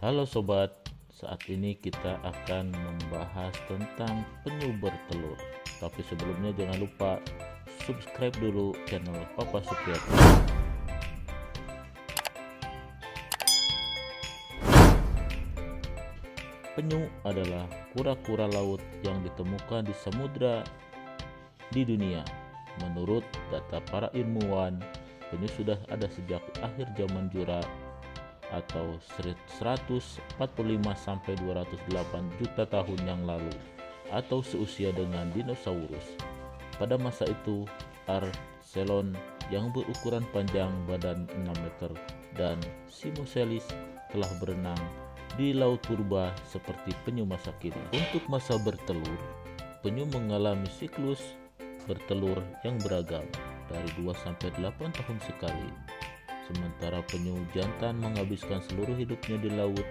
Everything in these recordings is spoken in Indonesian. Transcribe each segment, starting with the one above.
Halo sobat, saat ini kita akan membahas tentang penyu bertelur. Tapi sebelumnya jangan lupa subscribe dulu channel Papa Supriyatno. Penyu adalah kura-kura laut yang ditemukan di samudra di dunia. Menurut data para ilmuwan, penyu sudah ada sejak akhir zaman Jura atau 145 sampai 208 juta tahun yang lalu atau seusia dengan dinosaurus. Pada masa itu, Archelon yang berukuran panjang badan 6 meter dan Simocelis telah berenang di laut purba seperti penyu masa kini. Untuk masa bertelur, penyu mengalami siklus bertelur yang beragam dari 2 sampai 8 tahun sekali. Sementara penyu jantan menghabiskan seluruh hidupnya di laut,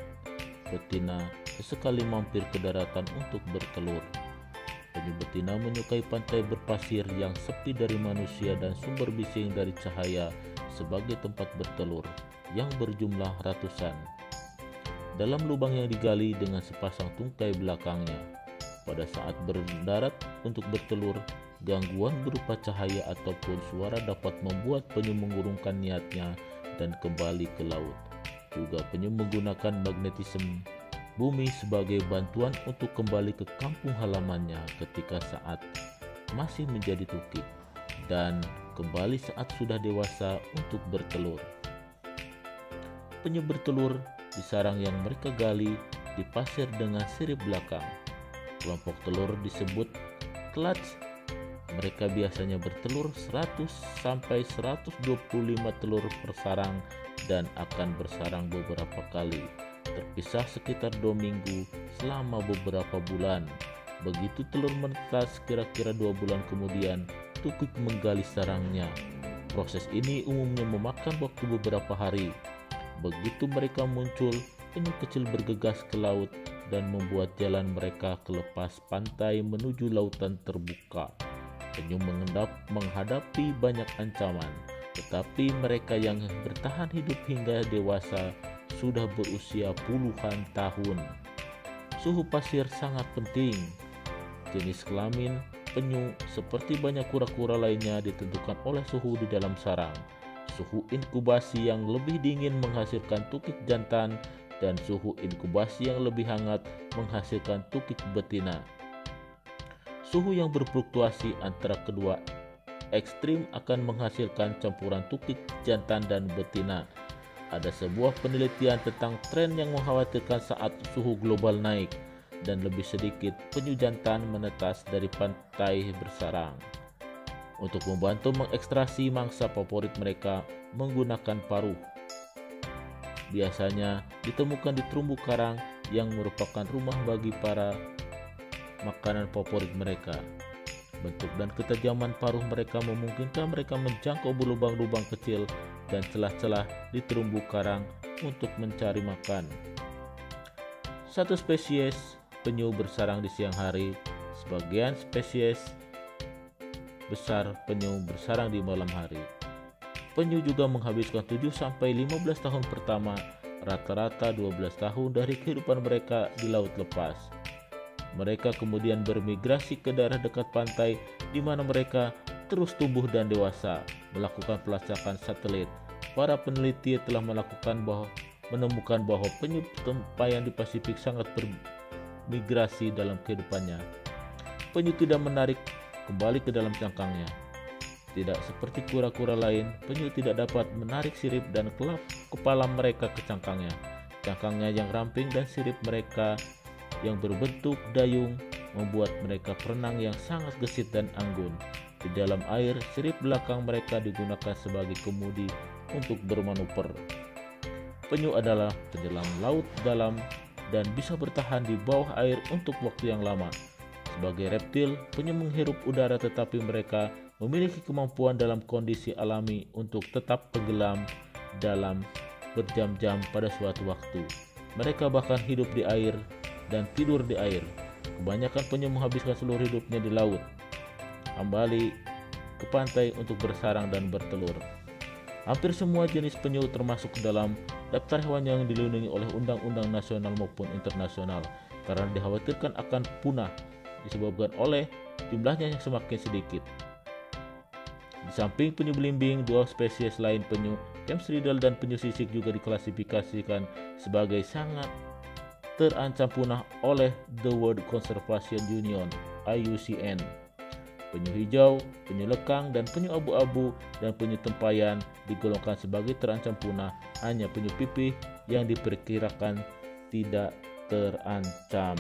betina sesekali mampir ke daratan untuk bertelur. Penyu betina menyukai pantai berpasir yang sepi dari manusia dan sumber bising dari cahaya sebagai tempat bertelur yang berjumlah ratusan. Dalam lubang yang digali dengan sepasang tungkai belakangnya, pada saat berdarat untuk bertelur, gangguan berupa cahaya ataupun suara dapat membuat penyu mengurungkan niatnya dan kembali ke laut. Juga penyu menggunakan magnetisme bumi sebagai bantuan untuk kembali ke kampung halamannya ketika saat masih menjadi tukik dan kembali saat sudah dewasa untuk bertelur. Penyu bertelur di sarang yang mereka gali di pasir dengan sirip belakang. Kelompok telur disebut clutch. Mereka biasanya bertelur 100 sampai 125 telur per sarang dan akan bersarang beberapa kali, terpisah sekitar 2 minggu selama beberapa bulan. Begitu telur menetas, kira-kira 2 bulan kemudian tukik menggali sarangnya. Proses ini umumnya memakan waktu beberapa hari. Begitu mereka muncul, penyu kecil bergegas ke laut dan membuat jalan mereka ke lepas pantai menuju lautan terbuka. Penyu menghadapi banyak ancaman, tetapi mereka yang bertahan hidup hingga dewasa sudah berusia puluhan tahun. Suhu pasir sangat penting. Jenis kelamin penyu seperti banyak kura-kura lainnya ditentukan oleh suhu di dalam sarang. Suhu inkubasi yang lebih dingin menghasilkan tukik jantan dan suhu inkubasi yang lebih hangat menghasilkan tukik betina. Suhu yang berfluktuasi antara kedua ekstrim akan menghasilkan campuran tukik jantan dan betina. Ada sebuah penelitian tentang tren yang mengkhawatirkan saat suhu global naik dan lebih sedikit penyu jantan menetas dari pantai bersarang. Untuk membantu mengekstrasi mangsa favorit mereka menggunakan paruh. Biasanya ditemukan di terumbu karang yang merupakan rumah bagi para makanan favorit mereka. Bentuk dan ketajaman paruh mereka memungkinkan mereka menjangkau lubang-lubang kecil dan celah-celah di terumbu karang untuk mencari makan. Satu spesies penyu bersarang di siang hari, sebagian spesies besar penyu bersarang di malam hari. Penyu juga menghabiskan 7 sampai 15 tahun pertama, rata-rata 12 tahun dari kehidupan mereka di laut lepas. Mereka kemudian bermigrasi ke daerah dekat pantai di mana mereka terus tumbuh dan dewasa, melakukan pelacakan satelit. Para peneliti telah menemukan bahwa penyu tempayan di Pasifik sangat bermigrasi dalam kehidupannya. Penyu tidak menarik kembali ke dalam cangkangnya. Tidak seperti kura-kura lain, penyu tidak dapat menarik sirip dan kepala mereka ke cangkangnya. Cangkangnya yang ramping dan sirip mereka yang berbentuk dayung membuat mereka berenang yang sangat gesit dan anggun. Di dalam air, sirip belakang mereka digunakan sebagai kemudi untuk bermanuver. Penyu adalah penyelam laut dalam dan bisa bertahan di bawah air untuk waktu yang lama. Sebagai reptil, penyu menghirup udara tetapi mereka memiliki kemampuan dalam kondisi alami untuk tetap tenggelam dalam berjam-jam pada suatu waktu. Mereka bahkan hidup di air dan tidur di air. Kebanyakan penyu menghabiskan seluruh hidupnya di laut, kembali ke pantai untuk bersarang dan bertelur. Hampir semua jenis penyu termasuk dalam daftar hewan yang dilindungi oleh undang-undang nasional maupun internasional karena dikhawatirkan akan punah disebabkan oleh jumlahnya yang semakin sedikit. Di samping penyu belimbing, dua spesies lain penyu Kempsriddle dan penyu sisik juga diklasifikasikan sebagai sangat terancam punah oleh The World Conservation Union (IUCN). Penyu hijau, penyu lekang, dan penyu abu-abu dan penyu tempayan digolongkan sebagai terancam punah. Hanya penyu pipih yang diperkirakan tidak terancam.